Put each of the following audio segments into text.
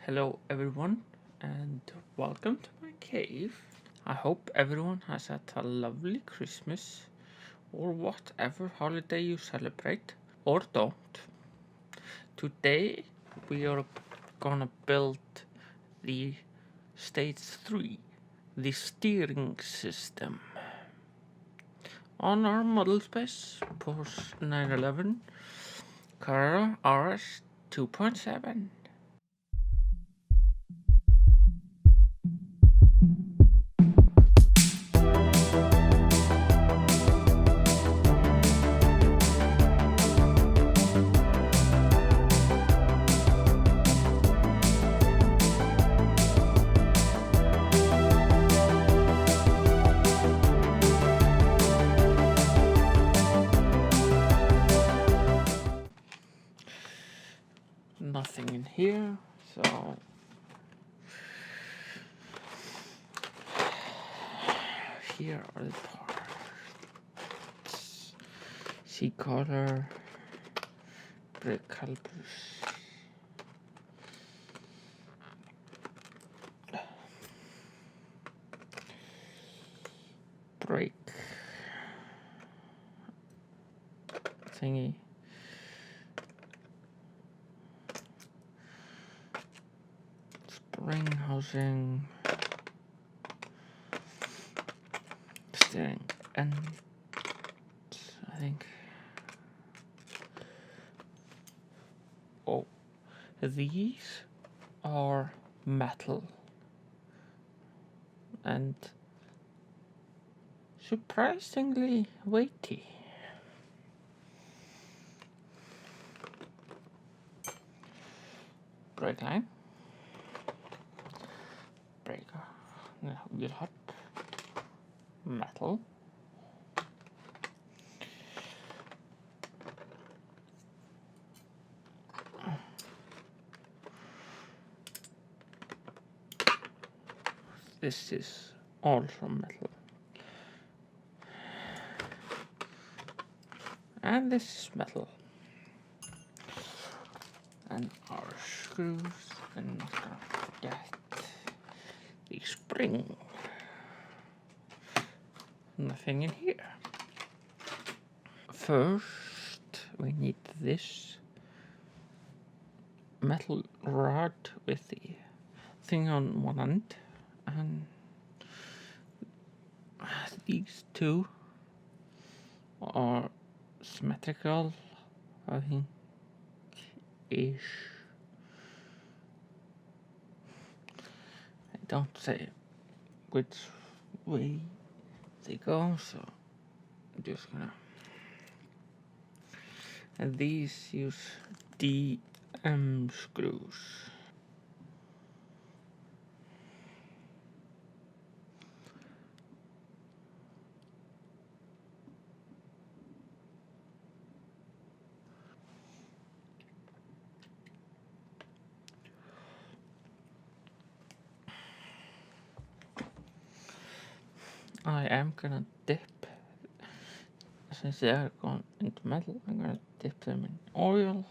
Hello everyone and welcome to my cave. I hope everyone has had a lovely Christmas or whatever holiday you celebrate or don't. Today we are gonna build the Stage 3, the steering system, on our Model-Space Porsche 911 Carrera RS 2.7. Nothing in here, so here are the parts. Seat collar, brake calipers, brake thingy, spring housing, steering end, I think. Oh, these are metal and surprisingly weighty. Brake line, breaker, wheel hub, metal, this is also metal, and this is metal, and our screws, and forget the spring. Nothing in here. First we need this metal rod with the thing on one end, and these two are symmetrical, I think, ish. I don't say which way they go, so I'm just gonna. And these use DM screws. I am gonna dip, since they are gone into metal, I'm gonna dip them in oil.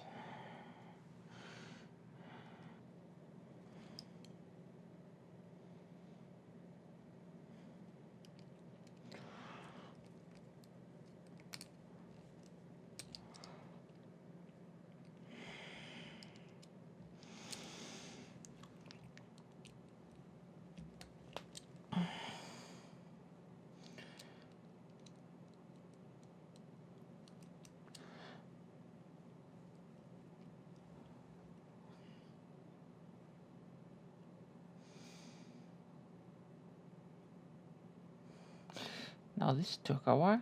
Now this took a while,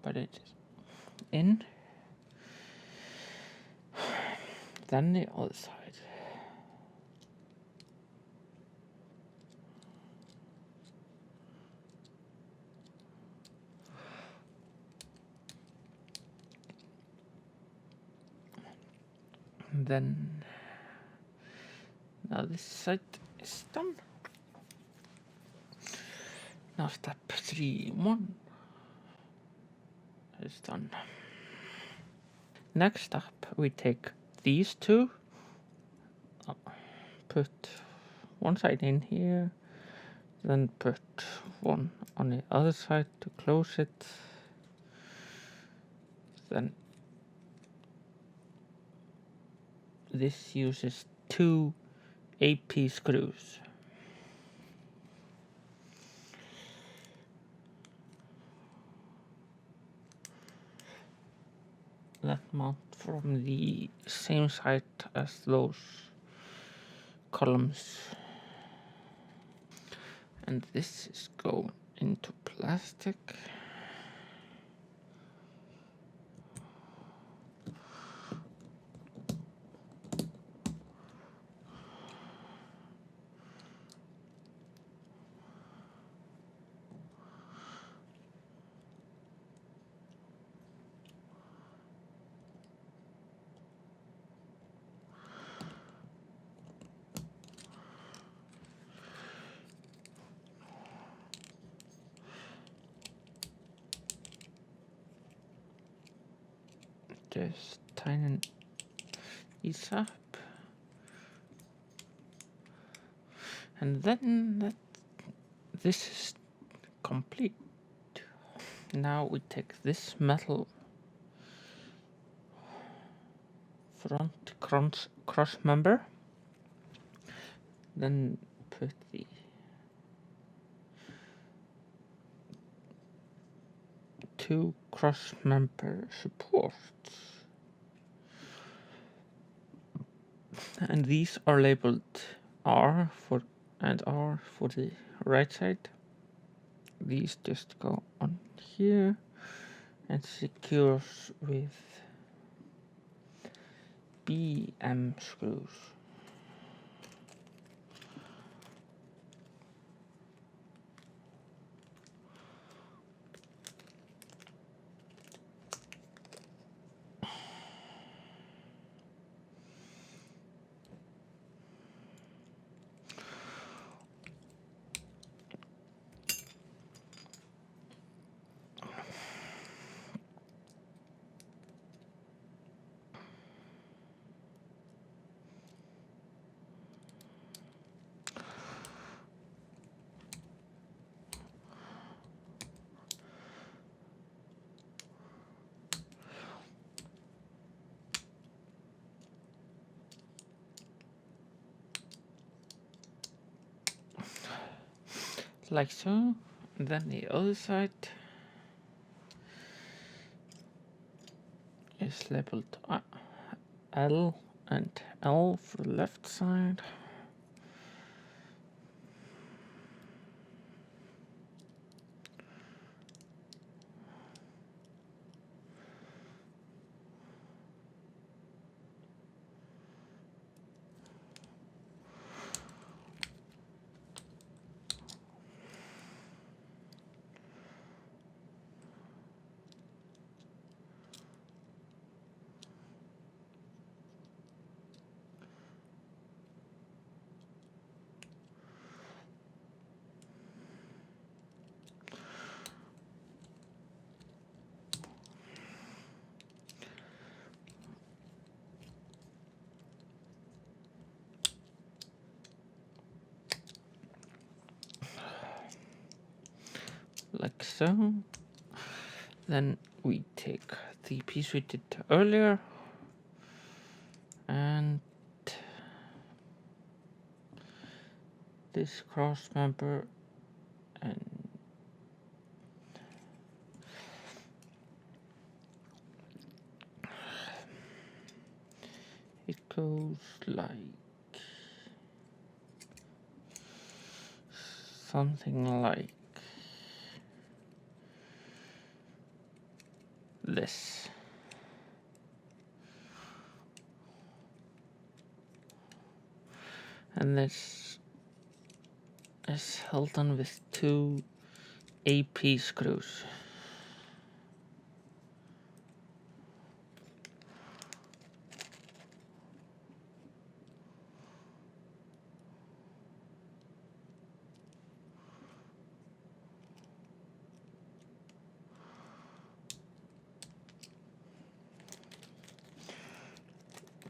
but it is in. Then the other side. And then now this side is done. Now step 3.1 is done. Next up we take these two put one side in here, then put one on the other side to close it, then this uses 2 AP screws. That mount from the same side as those columns. And this is going into plastic. Just tighten these up, and then this is complete. Now we take this metal front cross member, then put the two cross member supports, and these are labeled R for the right side. These just go on here and secures with BM screws. Like so. And then the other side is labeled L and L for the left side. Like so. Then we take the piece we did earlier and this cross member, and it goes like something like this. And this is held on with 2 AP screws.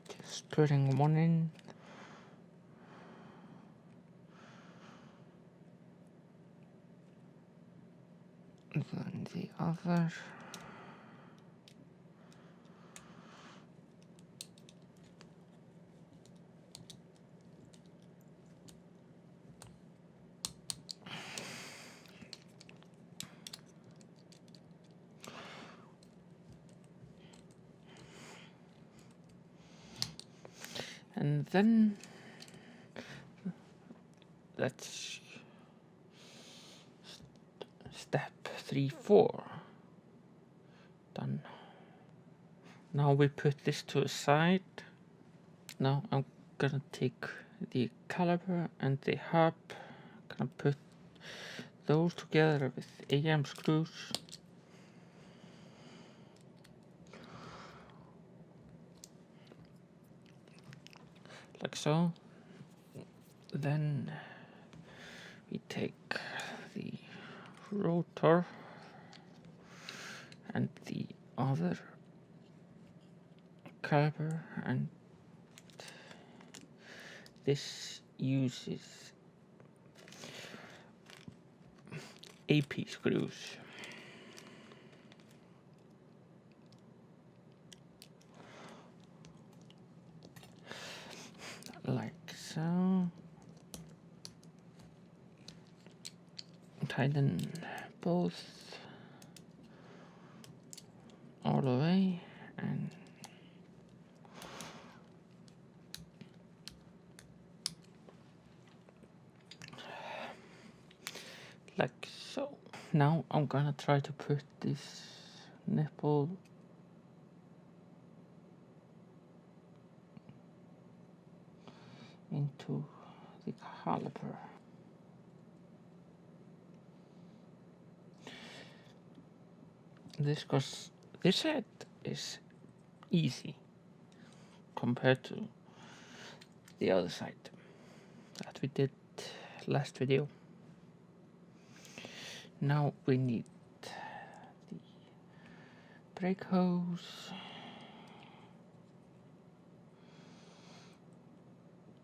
Just putting one in. Then the other. And then that's step 3, 4. Done. Now we put this to a side. Now I'm gonna take the caliper and the hub, gonna put those together with AM screws. Like so. Then we take the rotor and the other caliper, and this uses AP screws. Like so. Tighten both all the way, and like so. Now I'm gonna try to put this nipple into the caliper. This head is easy compared to the other side that we did last video. Now we need the brake hose,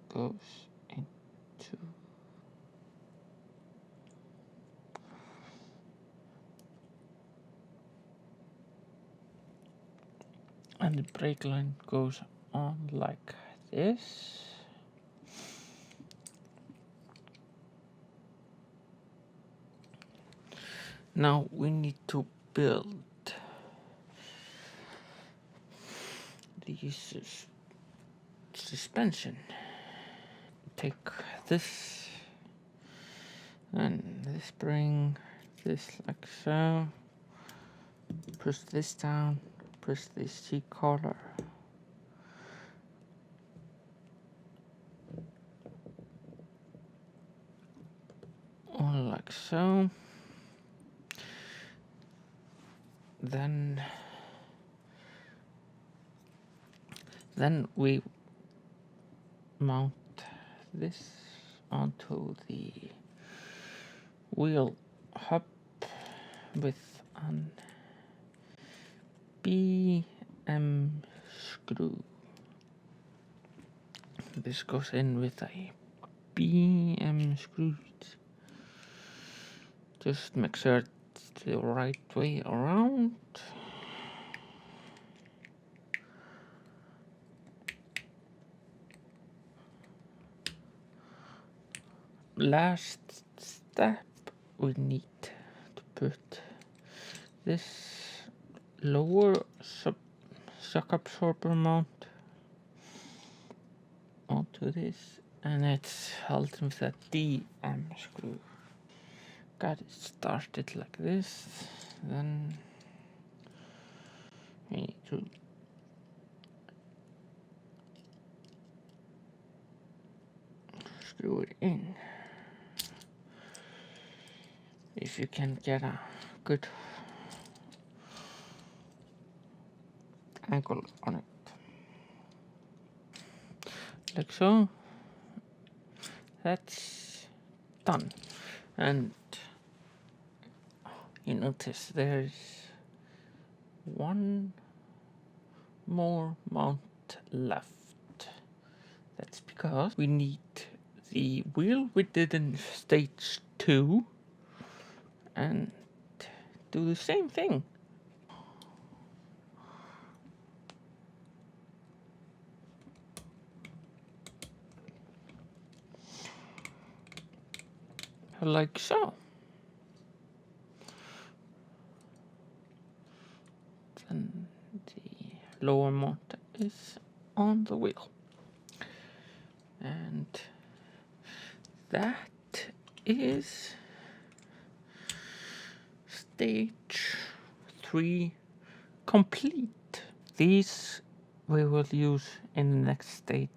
goes into and the brake line goes on like this. Now we need to build the suspension. Take this and this spring, this like so, push this down, push this C-collar, on like so. Then we mount this onto the wheel hub with an BM screw. This goes in with a BM screw. Just make sure it's the right way around. Last step, we need to put this lower shock absorber mount onto this, and it's held with a DM screw. Got it started like this, then we need to screw it in. If you can get a good angle on it, like so. That's done, and you notice there's one more mount left. That's because we need the wheel we did in stage 2 and do the same thing. Like so. Then the lower motor is on the wheel. And that is stage 3 complete. These we will use in the next stage